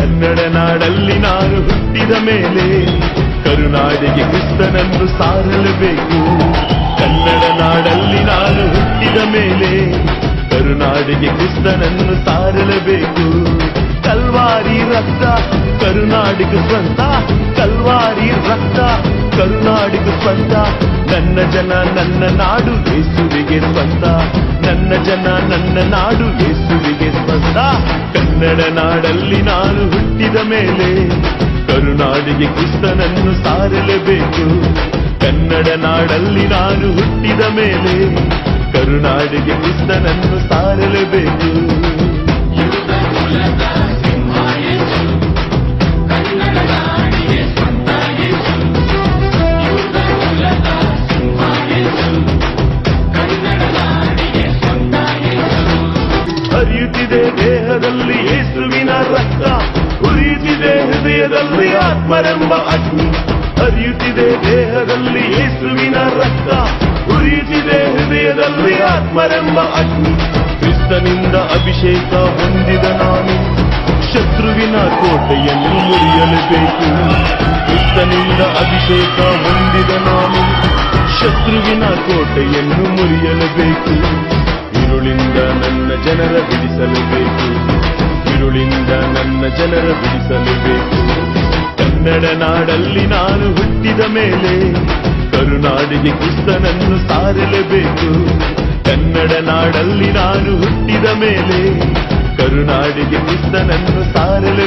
ಕನ್ನಡ ನಾಡಲ್ಲಿ ನಾನು ಹುಟ್ಟಿದ ಮೇಲೆ ಕರುನಾಡಿಗೆ ಕ್ರಿಸ್ತನನ್ನು ಸಾರಲೇಬೇಕು. ಕನ್ನಡ ನಾಡಲ್ಲಿ ನಾನು ಹುಟ್ಟಿದ ಮೇಲೆ ಕರುನಾಡಿಗೆ ಕ್ರಿಸ್ತನನ್ನು ಸಾರಲೇಬೇಕು. ಕಲ್ವಾರಿ ರಕ್ತ ಕರುನಾಡಿಗೆ ಸ್ವಂತ, ಕಲ್ವಾರಿ ರಕ್ತ ಕರುನಾಡಿಗೆ ಸ್ವಂತ. ನನ್ನ ಜನ ನನ್ನ ನಾಡು ಯೇಸುವಿಗೆ ಸ್ವಂತ, ನನ್ನ ಜನ ನನ್ನ ನಾಡು ಯೇಸುವಿಗೆ ಸ್ವಂತ. ಕನ್ನಡ ನಾಡಲ್ಲಿ ನಾನು ಹುಟ್ಟಿದ ಮೇಲೆ ಕರುನಾಡಿಗೆ ಕ್ರಿಸ್ತನನ್ನು ಸಾರಲೇಬೇಕು. ಕನ್ನಡ ನಾಡಲ್ಲಿ ನಾನು ಹುಟ್ಟಿದ ಮೇಲೆ ಕರುನಾಡಿಗೆ ಕ್ರಿಸ್ತನನ್ನು ಸಾರಲೇಬೇಕು. ಹರಿಯುತ್ತಿದೆ ದೇಹದಲ್ಲಿ ಯೇಸುವಿನ ರಕ್ತ, ಉರಿಯುತ್ತಿದೆ ಹೃದಯದಲ್ಲಿ ಆತ್ಮರೆಂಬ ಅಗ್ನಿ. ಹರಿಯುತ್ತಿದೆ ದೇಹದಲ್ಲಿ ಯೇಸುವಿನ ರಕ್ತ, ಉರಿಯುತ್ತಿದೆ ಹೃದಯದಲ್ಲಿ ಆತ್ಮರೆಂಬ ಅಗ್ನಿ. ಕ್ರಿಸ್ತನಿಂದ ಅಭಿಷೇಕ ಹೊಂದಿದ ನಾನು ಶತ್ರುವಿನ ಕೋಟೆಯನ್ನು ಮುರಿಯಲೇಬೇಕು. ಕ್ರಿಸ್ತನಿಂದ ಅಭಿಷೇಕ ಹೊಂದಿದ ನಾನು ಶತ್ರುವಿನ ಕೋಟೆಯನ್ನು ಮುರಿಯಲೇಬೇಕು. ഇരുളിಂದ ನನ್ನ ಜನರ ಬಿಡಿಸಲೇಬೇಕು, ഇരുಳಿಂದ ನನ್ನ ಜನರ ಬಿಡಿಸಲೇಬೇಕು. ಕನ್ನಡ ನಾಡಲ್ಲಿ ನಾನು ಹುಟ್ಟಿದ ಮೇಲೆ ಕರುನಾಡಿಗೆ ಕ್ರಿಸ್ತನನ್ನು ಸಾರಲೇಬೇಕು. ಕನ್ನಡ ನಾಡಲ್ಲಿ ನಾನು ಹುಟ್ಟಿದ ಮೇಲೆ ಕರುನಾಡಿಗೆ ಕ್ರಿಸ್ತನನ್ನು ಸಾರಲೇಬೇಕು.